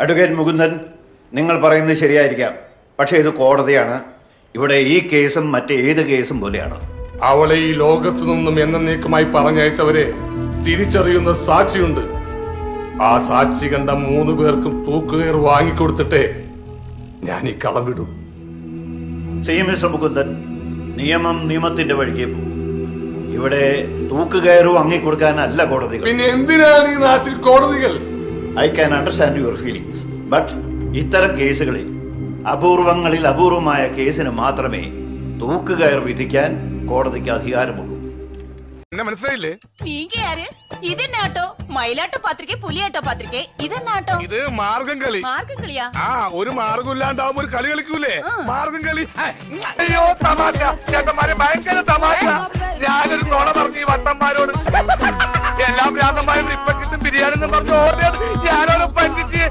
Advocate Mukundan, നിങ്ങൾ പറയുന്നത് ശരിയായിരിക്കാം. പക്ഷേ ഇത് കോടതിയാണ്. ഇവിടെ ഈ കേസും മറ്റേത് കേസും പോലെയാണ്. അവളെ ഈ ലോകത്തു നിന്നും എന്നേക്കുമായി പറഞ്ഞയച്ചവരെ തിരിച്ചറിയുന്ന സാക്ഷിയുണ്ട്. ആ സാക്ഷി കണ്ട 3 പേർക്കും തൂക്കുകയർ വാങ്ങിക്കൊടുത്തിട്ടേ ഞാൻ ഈ കളം വിടും. മിസ്റ്റർ മുകുന്ദൻ, നിയമം നിയമത്തിന്റെ വഴിക്ക് പോകും. ഇവിടെ തൂക്കുകയറ് വാങ്ങിക്കൊടുക്കാനല്ല കോടതികൾ. പിന്നെ എന്തിനാണ് ഈ നാട്ടിൽ കോടതികൾ? I can understand your feelings. But ഇത്തരം കേസുകളിൽ അപൂർവങ്ങളിൽ അപൂർവമായ കേസിന് മാത്രമേ തൂക്കുകയർ വിധിക്കാൻ കോടതിക്ക് അധികാരമുള്ളൂ. മനസ്സിലായില്ലേ? ഇതെന്നാട്ടോ മയിലാട്ടോ പത്രിക പുലിയാട്ടോ പത്രിക ഇതെന്നാട്ടോ? ഇത് മാർഗം കളി. മാർഗം കളിയാ? ഒരു മാർഗം ഇല്ലാണ്ടാവുമ്പോ ഒരു കളി കളിക്കൂലേ? മാർഗം കളി. അയ്യോ തമാശ ചേട്ടന്മാരെ, ഭയങ്കര തമാശ. ഞാനൊരു നുണ പറഞ്ഞു ഈ വട്ടന്മാരോട്. എല്ലാ ഭ്രാന്തന്മാരും ഇപ്പൊ കിട്ടും ബിരിയാണി എന്ന് പറഞ്ഞു ഓടിയത് ഞാനോട് പറ്റിച്ച്